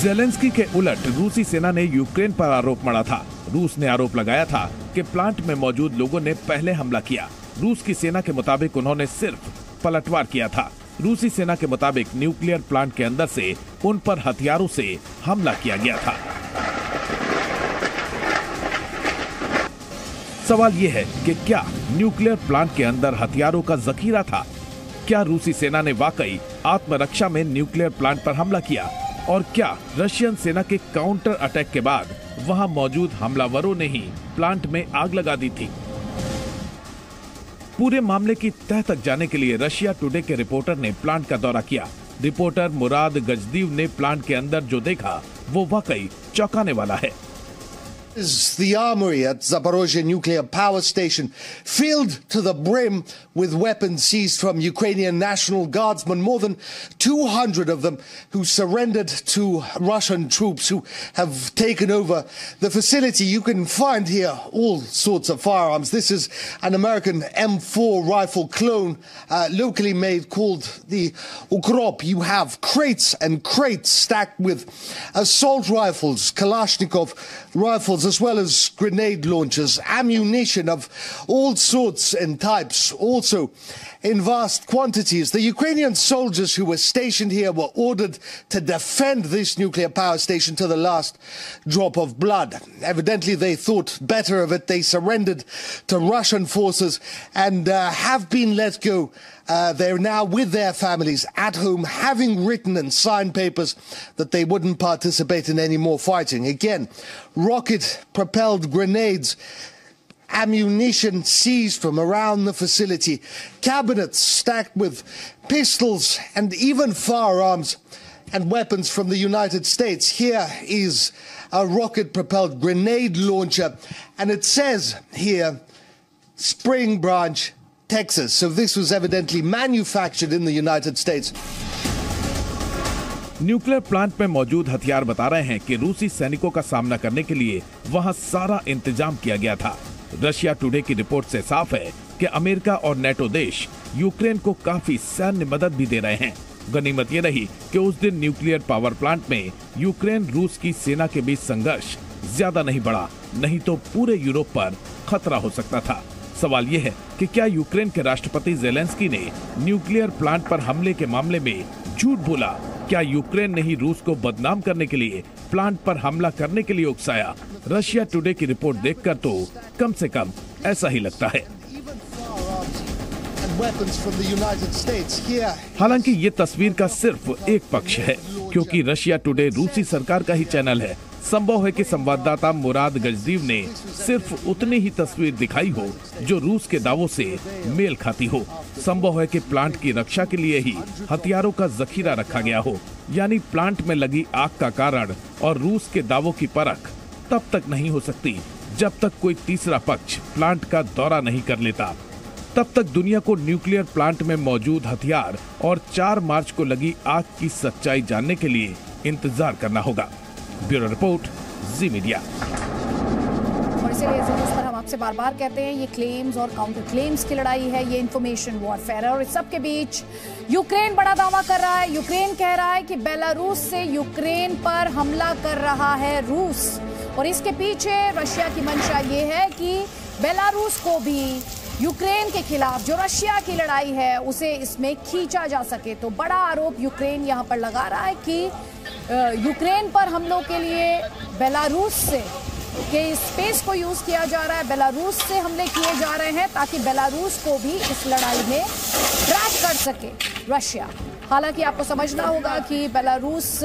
ज़ेलेंस्की के उलट रूसी सेना ने यूक्रेन पर आरोप मढ़ा था। रूस ने आरोप लगाया था कि प्लांट में मौजूद लोगों ने पहले हमला किया। रूस की सेना के मुताबिक उन्होंने सिर्फ पलटवार किया था। रूसी सेना के मुताबिक न्यूक्लियर प्लांट के अंदर से उन पर हथियारों से हमला किया गया था। सवाल यह है कि क्या न्यूक्लियर प्लांट के अंदर हथियारों का जखीरा था? क्या रूसी सेना ने वाकई आत्मरक्षा में न्यूक्लियर प्लांट पर हमला किया? और क्या रशियन सेना के काउंटर अटैक के बाद वहां मौजूद हमलावरों ने ही प्लांट में आग लगा दी थी? पूरे मामले की तह तक जाने के लिए रशिया टुडे के रिपोर्टर ने प्लांट का दौरा किया। रिपोर्टर मुराद गजदीव ने प्लांट के अंदर जो देखा वो वाकई चौंकाने वाला है। Is the armory at Zaporozhye nuclear power station filled to the brim with weapons seized from Ukrainian National Guardsmen, more than 200 of them who surrendered to Russian troops who have taken over the facility. You can find here all sorts of firearms. This is an American M4 rifle clone, locally made, called the Ukrop. You have crates and crates stacked with assault rifles, Kalashnikov rifles, missiles as well as grenade launchers, ammunition of all sorts and types, also in vast quantities. The Ukrainian soldiers who were stationed here were ordered to defend this nuclear power station to the last drop of blood. Evidently, they thought better of it. They surrendered to Russian forces and have been let go. They're now with their families at home, having written and signed papers that they wouldn't participate in any more fighting. Again, rocket-propelled grenades, ammunition seized from around the facility, cabinets stacked with pistols and even firearms and weapons from the United States. Here is a rocket-propelled grenade launcher, and it says here, Spring Branch, Texas. So this was evidently manufactured in the United States. Nuclear plant में मौजूद हथियार बता रहे हैं कि रूसी सैनिकों का सामना करने के लिए वहां सारा इंतजाम किया गया था। रशिया टुडे की रिपोर्ट से साफ है कि अमेरिका और नेटो देश यूक्रेन को काफी सैन्य मदद भी दे रहे हैं। गनीमत ये रही कि उस दिन न्यूक्लियर पावर प्लांट में यूक्रेन रूस की सेना के बीच संघर्ष ज्यादा नहीं बढ़ा, नहीं तो पूरे यूरोप पर खतरा हो सकता था। सवाल ये है कि क्या यूक्रेन के राष्ट्रपति ज़ेलेंस्की ने न्यूक्लियर प्लांट पर हमले के मामले में झूठ बोला? क्या यूक्रेन ने ही रूस को बदनाम करने के लिए प्लांट पर हमला करने के लिए उकसाया? रशिया टुडे की रिपोर्ट देखकर तो कम से कम ऐसा ही लगता है। हालांकि ये तस्वीर का सिर्फ एक पक्ष है, क्योंकि रशिया टुडे रूसी सरकार का ही चैनल है। संभव है कि संवाददाता मुराद गजदीव ने सिर्फ उतनी ही तस्वीर दिखाई हो जो रूस के दावों से मेल खाती हो। संभव है कि प्लांट की रक्षा के लिए ही हथियारों का जखीरा रखा गया हो, यानी प्लांट में लगी आग का कारण और रूस के दावों की परख तब तक नहीं हो सकती जब तक कोई तीसरा पक्ष प्लांट का दौरा नहीं कर लेता। तब तक दुनिया को न्यूक्लियर प्लांट में मौजूद हथियार और 4 मार्च को लगी आग की सच्चाई जानने के लिए इंतजार करना होगा। ब्यूरो रिपोर्ट, जी मीडिया। और इसीलिए जिस पर हम आपसे बार बार कहते हैं, ये क्लेम्स और काउंटर क्लेम्स की लड़ाई है, ये इंफॉर्मेशन वॉरफेयर है। और इस सब के बीच यूक्रेन बड़ा दावा कर रहा है। यूक्रेन कह रहा है कि बेलारूस से यूक्रेन पर हमला कर रहा है रूस, और इसके पीछे रशिया की मंशा ये है कि बेलारूस को भी यूक्रेन के खिलाफ जो रशिया की लड़ाई है उसे इसमें खींचा जा सके। तो बड़ा आरोप यूक्रेन यहाँ पर लगा रहा है कि यूक्रेन पर हमलों के लिए बेलारूस से के स्पेस को यूज किया जा रहा है, बेलारूस से हमले किए जा रहे हैं ताकि बेलारूस को भी इस लड़ाई में ट्रैक कर सके रशिया। हालांकि आपको समझना होगा कि बेलारूस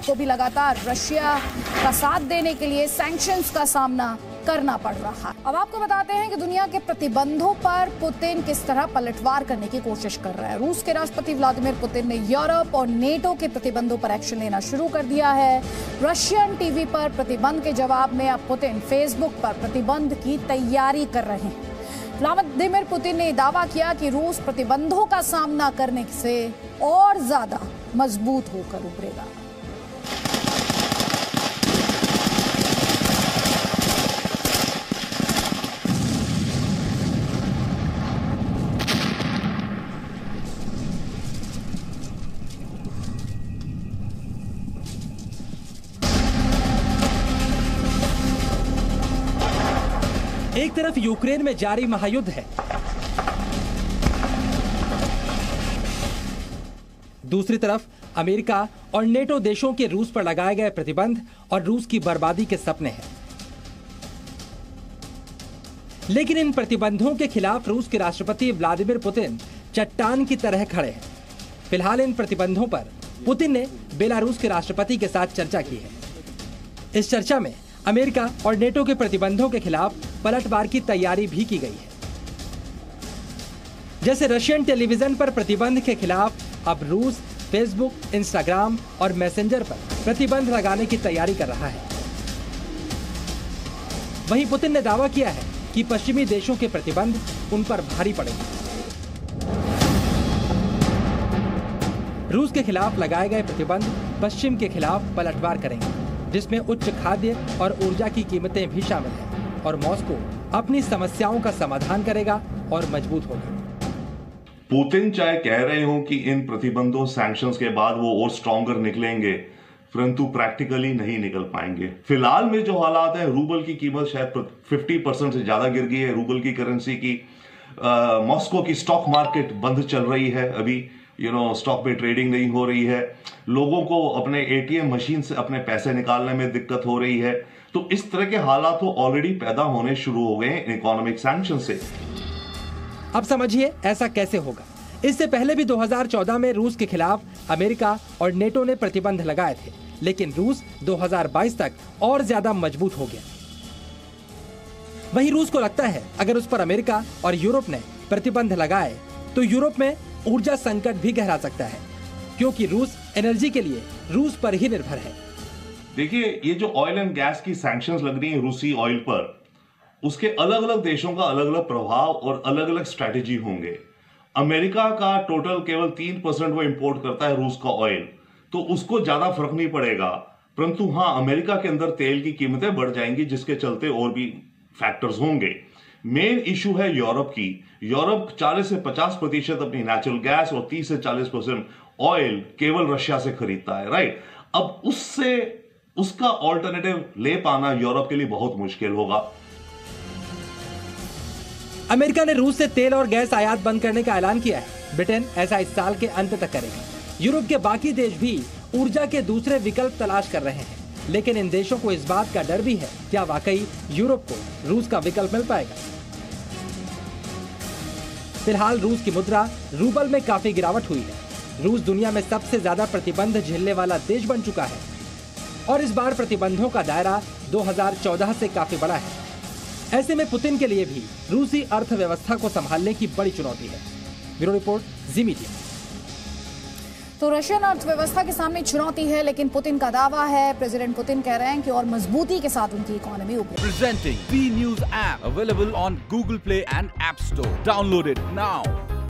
को भी लगातार रशिया का साथ देने के लिए सैंक्शंस का सामना करना पड़ रहा है। अब आपको बताते हैं कि दुनिया के प्रतिबंधों पर पुतिन किस तरह पलटवार करने की कोशिश कर रहा है। रूस के राष्ट्रपति व्लादिमीर पुतिन ने यूरोप और नेटो के प्रतिबंधों पर एक्शन लेना शुरू कर दिया है। रशियन टीवी पर प्रतिबंध के जवाब में अब पुतिन फेसबुक पर प्रतिबंध की तैयारी कर रहे हैं। व्लादिमीर पुतिन ने दावा किया कि रूस प्रतिबंधों का सामना करने से और ज्यादा मजबूत होकर उभरेगा। एक तरफ यूक्रेन में जारी महायुद्ध है, दूसरी तरफ अमेरिका और नेटो देशों के रूस पर लगाए गए प्रतिबंध और रूस की बर्बादी के सपने हैं। लेकिन इन प्रतिबंधों के खिलाफ रूस के राष्ट्रपति व्लादिमीर पुतिन चट्टान की तरह खड़े हैं। फिलहाल इन प्रतिबंधों पर पुतिन ने बेलारूस के राष्ट्रपति के साथ चर्चा की है। इस चर्चा में अमेरिका और नेटो के प्रतिबंधों के खिलाफ पलटवार की तैयारी भी की गई है। जैसे रशियन टेलीविजन पर प्रतिबंध के खिलाफ अब रूस फेसबुक, इंस्टाग्राम और मैसेंजर पर प्रतिबंध लगाने की तैयारी कर रहा है। वहीं पुतिन ने दावा किया है कि पश्चिमी देशों के प्रतिबंध उन पर भारी पड़ेंगे। रूस के खिलाफ लगाए गए प्रतिबंध पश्चिम के खिलाफ पलटवार करेंगे, जिसमें उच्च खाद्य और ऊर्जा की कीमतें भी शामिल हैं, और मॉस्को अपनी समस्याओं का समाधान करेगा और मजबूत होगा। पुतिन चाहे कह रहे हो कि इन प्रतिबंधों सैंक्शंस के बाद वो और स्ट्रॉन्गर निकलेंगे, परंतु प्रैक्टिकली नहीं निकल पाएंगे। फिलहाल में जो हालात है, रूबल की कीमत शायद 50% से ज्यादा गिर गई है, रूबल की करेंसी की। मॉस्को की स्टॉक मार्केट बंद चल रही है अभी, स्टॉक में ट्रेडिंग नहीं हो रही है। लोगों को अपने एटीएम मशीन से अपने पैसे निकालने में दिक्कत हो रही है। तो इस तरह के हालात तो ऑलरेडी पैदा होने शुरू हो गए हैं इकोनॉमिक सैंक्शन से। अब समझिए ऐसा कैसे होगा। इससे पहले भी 2014 में रूस के खिलाफ अमेरिका और नेटो ने प्रतिबंध लगाए थे, लेकिन रूस 2022 तक और ज्यादा मजबूत हो गया। वहीं रूस को लगता है अगर उस पर अमेरिका और यूरोप ने प्रतिबंध लगाए तो यूरोप में ऊर्जा संकट भी गहरा सकता है, क्योंकि रूस एनर्जी के लिए रूस पर ही निर्भर है। देखिए, ये जो ऑयल एंड गैस की सैंक्शंस लग रही है रूसी ऑयल पर, उसके अलग अलग देशों का अलग अलग प्रभाव और अलग अलग स्ट्रैटेजी होंगे। अमेरिका का टोटल केवल 3% वो इंपोर्ट करता है रूस का ऑयल, तो उसको ज्यादा फर्क नहीं पड़ेगा। परंतु हाँ, अमेरिका के अंदर तेल की कीमतें बढ़ जाएंगी, जिसके चलते और भी फैक्टर्स होंगे। मेन इशू है यूरोप की। यूरोप 40 से 50% अपनी नेचुरल गैस और 30 से 40% ऑयल केवल रशिया से खरीदता है, राइट। अब उसका ऑल्टरनेटिव ले पाना यूरोप के लिए बहुत मुश्किल होगा। अमेरिका ने रूस से तेल और गैस आयात बंद करने का ऐलान किया है। ब्रिटेन ऐसा इस साल के अंत तक करेगा। यूरोप के बाकी देश भी ऊर्जा के दूसरे विकल्प तलाश कर रहे हैं, लेकिन इन देशों को इस बात का डर भी है क्या वाकई यूरोप को रूस का विकल्प मिल पाएगा। फिलहाल रूस की मुद्रा रूबल में काफी गिरावट हुई है। रूस दुनिया में सबसे ज्यादा प्रतिबंध झेलने वाला देश बन चुका है और इस बार प्रतिबंधों का दायरा 2014 से काफी बड़ा है। ऐसे में पुतिन के लिए भी रूसी अर्थव्यवस्था को संभालने की बड़ी चुनौती है। ब्यूरो रिपोर्ट, जी मीडिया। तो रशियन अर्थव्यवस्था के सामने चुनौती है, लेकिन पुतिन का दावा है, प्रेसिडेंट पुतिन कह रहे हैं कि और मजबूती के साथ उनकी इकोनॉमी उभरेगी। Presenting B news app available on Google play and app store. Download it now.